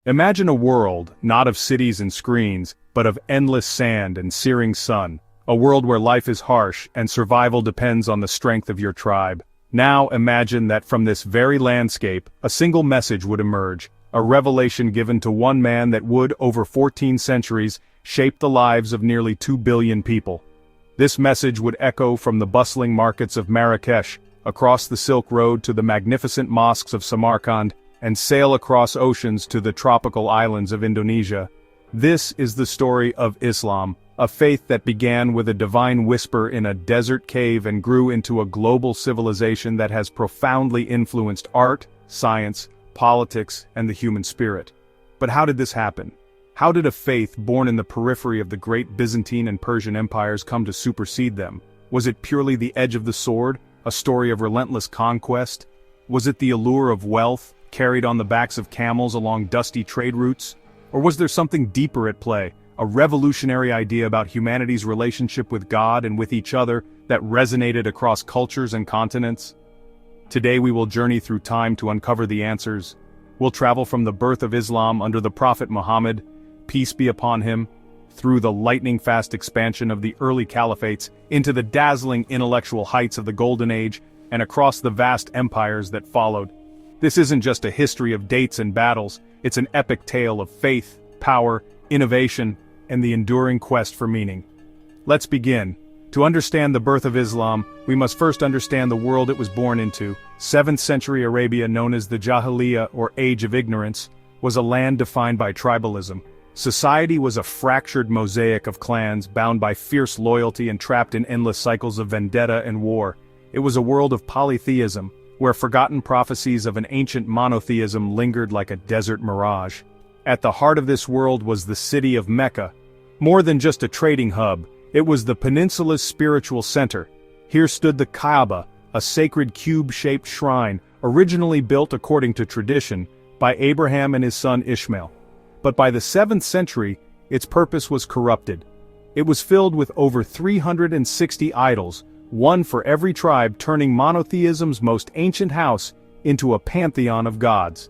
Imagine a world, not of cities and screens, but of endless sand and searing sun. A world where life is harsh and survival depends on the strength of your tribe. Now imagine that from this very landscape, a single message would emerge, a revelation given to one man that would, over 14 centuries, shape the lives of nearly 2 billion people. This message would echo from the bustling markets of Marrakesh, across the Silk Road to the magnificent mosques of Samarkand, and sail across oceans to the tropical islands of Indonesia. This is the story of Islam, a faith that began with a divine whisper in a desert cave and grew into a global civilization that has profoundly influenced art, science, politics, and the human spirit. But how did this happen? How did a faith born in the periphery of the great Byzantine and Persian empires come to supersede them? Was it purely the edge of the sword, a story of relentless conquest? Was it the allure of wealth, carried on the backs of camels along dusty trade routes? Or was there something deeper at play, a revolutionary idea about humanity's relationship with God and with each other that resonated across cultures and continents? Today we will journey through time to uncover the answers. We'll travel from the birth of Islam under the Prophet Muhammad, peace be upon him, through the lightning-fast expansion of the early caliphates into the dazzling intellectual heights of the Golden Age and across the vast empires that followed. This isn't just a history of dates and battles, it's an epic tale of faith, power, innovation, and the enduring quest for meaning. Let's begin. To understand the birth of Islam, we must first understand the world it was born into. 7th century Arabia, known as the Jahiliyyah or Age of Ignorance, was a land defined by tribalism. Society was a fractured mosaic of clans bound by fierce loyalty and trapped in endless cycles of vendetta and war. It was a world of polytheism, where forgotten prophecies of an ancient monotheism lingered like a desert mirage. At the heart of this world was the city of Mecca. More than just a trading hub, it was the peninsula's spiritual center. Here stood the Kaaba, a sacred cube-shaped shrine, originally built according to tradition, by Abraham and his son Ishmael. But by the 7th century, its purpose was corrupted. It was filled with over 360 idols, one for every tribe, turning monotheism's most ancient house into a pantheon of gods.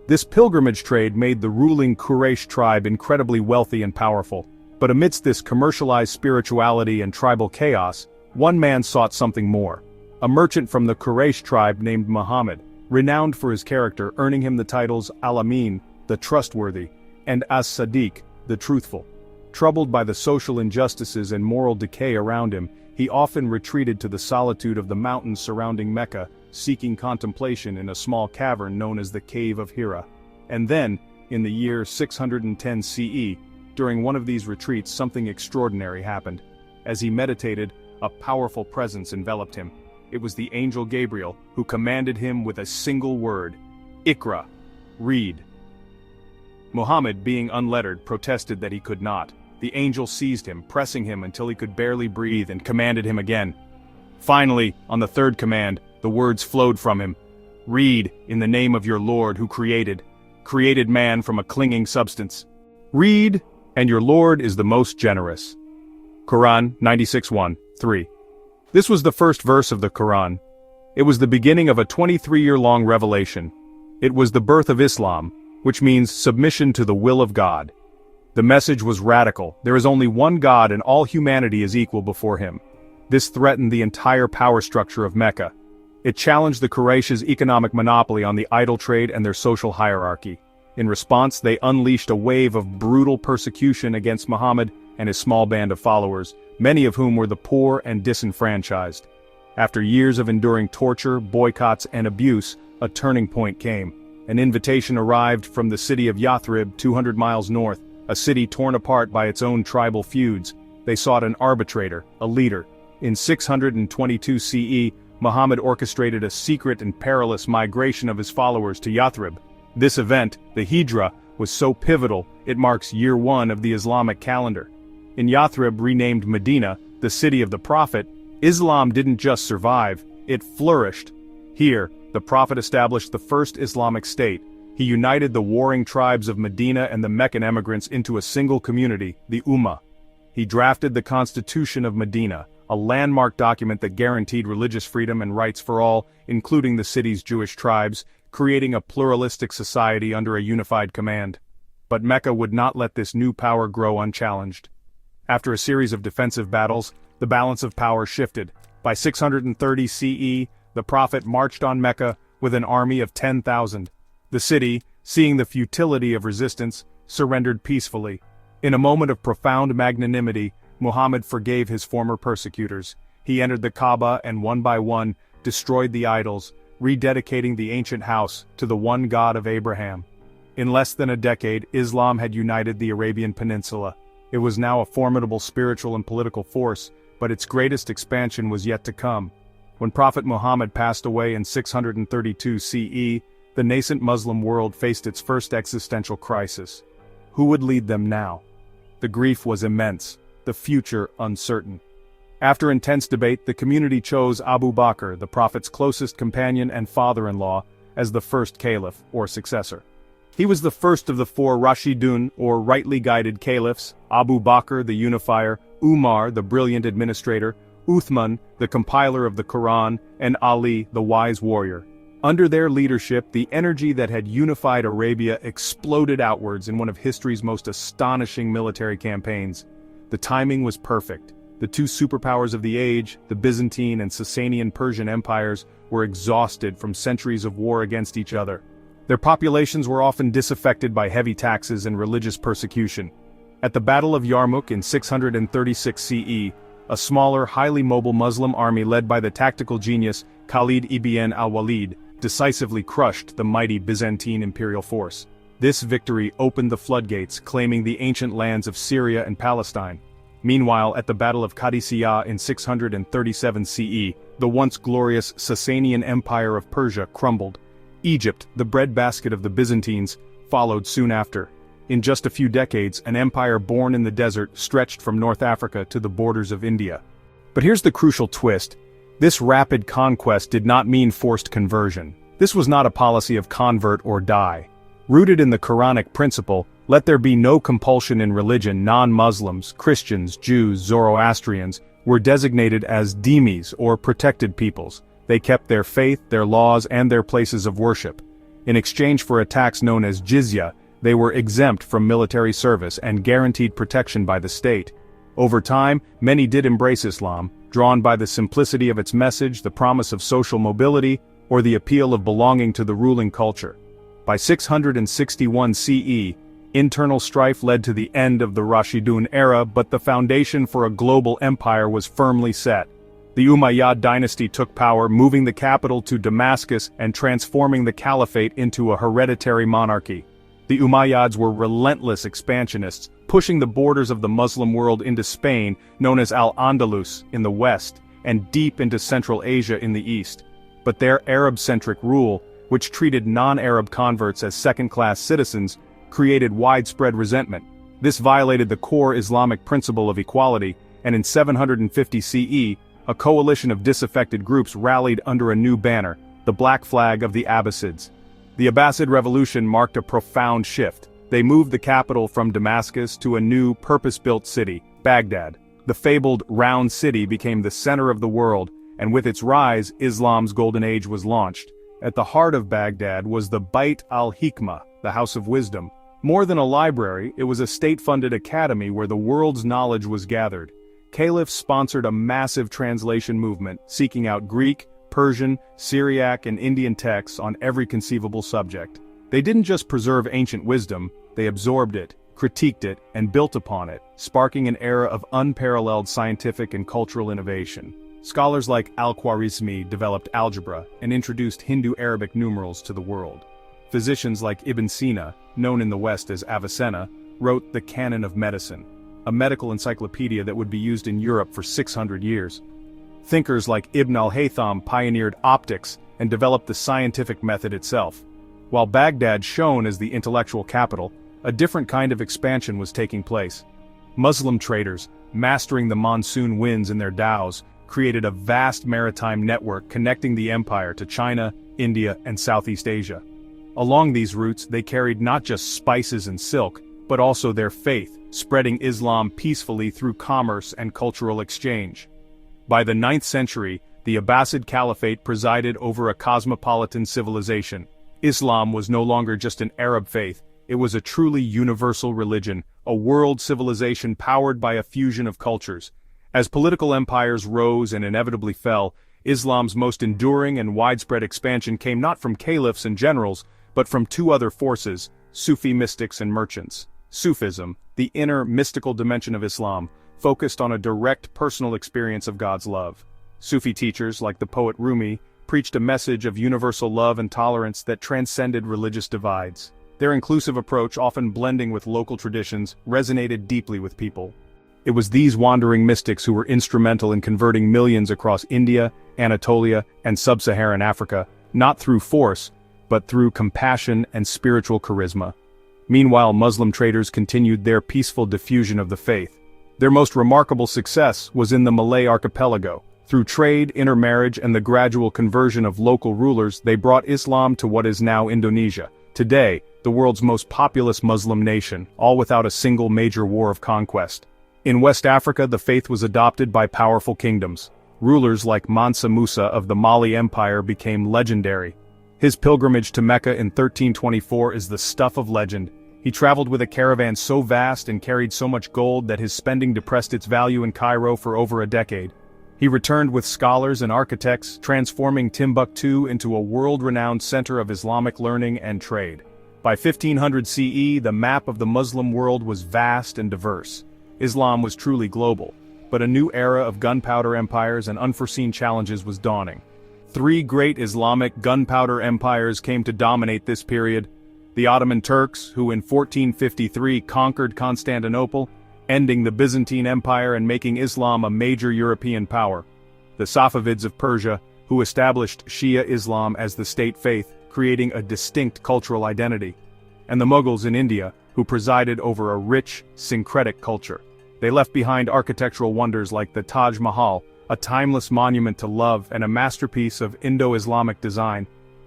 This pilgrimage trade made the ruling Quraysh tribe incredibly wealthy and powerful. But amidst this commercialized spirituality and tribal chaos, one man sought something more. A merchant from the Quraysh tribe named Muhammad, renowned for his character, earning him the titles Al-Amin, the trustworthy, and As-Sadiq, the truthful. Troubled by the social injustices and moral decay around him, he often retreated to the solitude of the mountains surrounding Mecca, seeking contemplation in a small cavern known as the Cave of Hira. And then, in the year 610 CE, during one of these retreats, something extraordinary happened. As he meditated, a powerful presence enveloped him. It was the angel Gabriel, who commanded him with a single word: Iqra, read. Muhammad, being unlettered, protested that he could not. The angel seized him, pressing him until he could barely breathe, and commanded him again. Finally, on the third command, the words flowed from him: Read, in the name of your Lord who created man from a clinging substance. Read, and your Lord is the most generous. Quran 96:1-3. This was the first verse of the Quran. It was the beginning of a 23-year-long revelation. It was the birth of Islam, which means submission to the will of God. The message was radical. There is only one God and all humanity is equal before him. This threatened the entire power structure of Mecca. It challenged the Quraysh's economic monopoly on the idol trade and their social hierarchy. In response, they unleashed a wave of brutal persecution against Muhammad and his small band of followers, many of whom were the poor and disenfranchised. After years of enduring torture, boycotts, and abuse, a turning point came. An invitation arrived from the city of Yathrib, 200 miles north, a city torn apart by its own tribal feuds. They sought an arbitrator, a leader. In 622 CE, Muhammad orchestrated a secret and perilous migration of his followers to Yathrib. This event, the Hijra, was so pivotal, it marks year 1 of the Islamic calendar. In Yathrib, renamed Medina, the city of the Prophet, Islam didn't just survive, it flourished. Here, the Prophet established the first Islamic state. He united the warring tribes of Medina and the Meccan emigrants into a single community, the Ummah. He drafted the Constitution of Medina, a landmark document that guaranteed religious freedom and rights for all, including the city's Jewish tribes, creating a pluralistic society under a unified command. but Mecca would not let this new power grow unchallenged. After a series of defensive battles, the balance of power shifted. By 630 CE, the Prophet marched on Mecca with an army of 10,000. The city, seeing the futility of resistance, surrendered peacefully. In a moment of profound magnanimity, Muhammad forgave his former persecutors. He entered the Kaaba and one by one, destroyed the idols, rededicating the ancient house to the one God of Abraham. In less than a decade, Islam had united the Arabian Peninsula. It was now a formidable spiritual and political force, but its greatest expansion was yet to come. When Prophet Muhammad passed away in 632 CE, the nascent Muslim world faced its first existential crisis. Who would lead them now? The grief was immense, the future uncertain. After intense debate, the community chose Abu Bakr, the Prophet's closest companion and father-in-law, as the first caliph, or successor. He was the first of the four Rashidun, or rightly guided caliphs: Abu Bakr, the unifier, Umar, the brilliant administrator, Uthman, the compiler of the Quran, and Ali, the wise warrior. Under their leadership, the energy that had unified Arabia exploded outwards in one of history's most astonishing military campaigns. The timing was perfect. The two superpowers of the age, the Byzantine and Sasanian Persian empires, were exhausted from centuries of war against each other. Their populations were often disaffected by heavy taxes and religious persecution. At the Battle of Yarmouk in 636 CE, a smaller, highly mobile Muslim army led by the tactical genius Khalid ibn al-Walid decisively crushed the mighty Byzantine imperial force. This victory opened the floodgates, claiming the ancient lands of Syria and Palestine. Meanwhile, at the Battle of Qadisiyah in 637 CE, the once glorious Sasanian Empire of Persia crumbled. Egypt, the breadbasket of the Byzantines, followed soon after. In just a few decades, an empire born in the desert stretched from North Africa to the borders of India. But here's the crucial twist. This rapid conquest did not mean forced conversion. This was not a policy of convert or die. Rooted in the Quranic principle, let there be no compulsion in religion, non-Muslims, Christians, Jews, Zoroastrians, were designated as dhimmis, or protected peoples. They kept their faith, their laws, and their places of worship. In exchange for a tax known as jizya, they were exempt from military service and guaranteed protection by the state. Over time, many did embrace Islam, drawn by the simplicity of its message, the promise of social mobility, or the appeal of belonging to the ruling culture. By 661 CE, internal strife led to the end of the Rashidun era, but the foundation for a global empire was firmly set. The Umayyad dynasty took power, moving the capital to Damascus and transforming the caliphate into a hereditary monarchy. The Umayyads were relentless expansionists, pushing the borders of the Muslim world into Spain, known as Al-Andalus, in the west, and deep into Central Asia in the east. But their Arab-centric rule, which treated non-Arab converts as second-class citizens, created widespread resentment. This violated the core Islamic principle of equality, and in 750 CE, a coalition of disaffected groups rallied under a new banner, the Black Flag of the Abbasids. The Abbasid Revolution marked a profound shift. They moved the capital from Damascus to a new, purpose-built city, Baghdad. The fabled Round City became the center of the world, and with its rise, Islam's golden age was launched. At the heart of Baghdad was the Bait al-Hikmah, the House of Wisdom. More than a library, it was a state-funded academy where the world's knowledge was gathered. Caliphs sponsored a massive translation movement, seeking out Greek, Persian, Syriac, and Indian texts on every conceivable subject. They didn't just preserve ancient wisdom, they absorbed it, critiqued it, and built upon it, sparking an era of unparalleled scientific and cultural innovation. Scholars like Al-Khwarizmi developed algebra and introduced Hindu-Arabic numerals to the world. Physicians like Ibn Sina, known in the West as Avicenna, wrote the Canon of Medicine, a medical encyclopedia that would be used in Europe for 600 years. Thinkers like Ibn al-Haytham pioneered optics and developed the scientific method itself. While Baghdad shone as the intellectual capital, a different kind of expansion was taking place. Muslim traders, mastering the monsoon winds in their dhows, created a vast maritime network connecting the empire to China, India, and Southeast Asia. Along these routes, they carried not just spices and silk, but also their faith, spreading Islam peacefully through commerce and cultural exchange. By the 9th century, the Abbasid Caliphate presided over a cosmopolitan civilization. Islam was no longer just an Arab faith, It was a truly universal religion, a world civilization powered by a fusion of cultures. As political empires rose and inevitably fell, Islam's most enduring and widespread expansion came not from caliphs and generals, but from two other forces, Sufi mystics and merchants. Sufism, the inner mystical dimension of Islam, focused on a direct personal experience of God's love. Sufi teachers, like the poet Rumi, preached a message of universal love and tolerance that transcended religious divides. Their inclusive approach, often blending with local traditions, resonated deeply with people. It was these wandering mystics who were instrumental in converting millions across India, Anatolia, and sub-Saharan Africa, not through force, but through compassion and spiritual charisma. Meanwhile, Muslim traders continued their peaceful diffusion of the faith. Their most remarkable success was in the Malay archipelago. Through trade, intermarriage, and the gradual conversion of local rulers, they brought Islam to what is now Indonesia. Today, the world's most populous Muslim nation, all without a single major war of conquest. In West Africa, the faith was adopted by powerful kingdoms. Rulers like Mansa Musa of the Mali Empire became legendary. His pilgrimage to Mecca in 1324 is the stuff of legend. He traveled with a caravan so vast and carried so much gold that his spending depressed its value in Cairo for over a decade. He returned with scholars and architects, transforming Timbuktu into a world-renowned center of Islamic learning and trade. By 1500 CE, the map of the Muslim world was vast and diverse. Islam was truly global, but a new era of gunpowder empires and unforeseen challenges was dawning. Three great Islamic gunpowder empires came to dominate this period: the Ottoman Turks, who in 1453 conquered Constantinople, ending the Byzantine Empire and making Islam a major European power; the Safavids of Persia, who established Shia Islam as the state faith, creating a distinct cultural identity; and the Mughals in India, who presided over a rich, syncretic culture. They left behind architectural wonders like the Taj Mahal, a timeless monument to love and a masterpiece of Indo-Islamic design.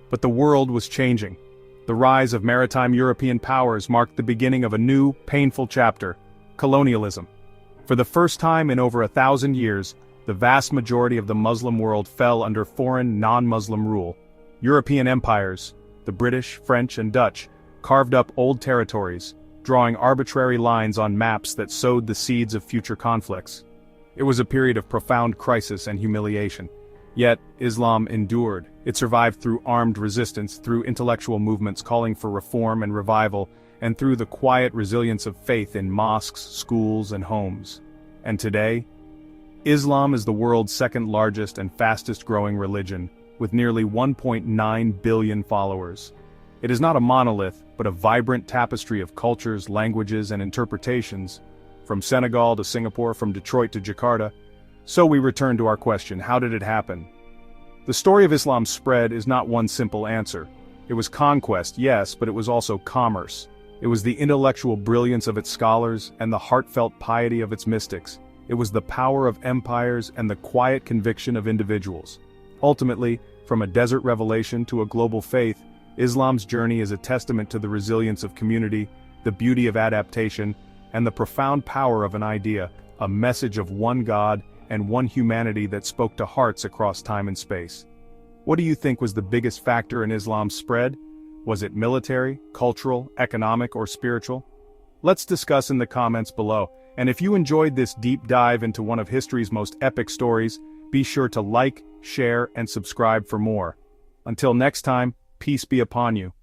But the world was changing. The rise of maritime European powers marked the beginning of a new, painful chapter: colonialism. For the first time in over 1,000 years, the vast majority of the Muslim world fell under foreign, non-Muslim rule. European empires, the British, French, and Dutch, carved up old territories, drawing arbitrary lines on maps that sowed the seeds of future conflicts. It was a period of profound crisis and humiliation. Yet, Islam endured. It survived through armed resistance, through intellectual movements calling for reform and revival, and through the quiet resilience of faith in mosques, schools, and homes. And today, Islam is the world's second largest and fastest growing religion, with nearly 1.9 billion followers. It is not a monolith, but a vibrant tapestry of cultures, languages, and interpretations, from Senegal to Singapore, from Detroit to Jakarta. So we return to our question: how did it happen? The story of Islam's spread is not one simple answer. It was conquest, yes, but it was also commerce. It was the intellectual brilliance of its scholars and the heartfelt piety of its mystics. It was the power of empires and the quiet conviction of individuals. Ultimately, from a desert revelation to a global faith, Islam's journey is a testament to the resilience of community, the beauty of adaptation, and the profound power of an idea, a message of one God and one humanity that spoke to hearts across time and space. What do you think was the biggest factor in Islam's spread? Was it military, cultural, economic, or spiritual? Let's discuss in the comments below, and if you enjoyed this deep dive into one of history's most epic stories, be sure to like, share, and subscribe for more. Until next time, peace be upon you.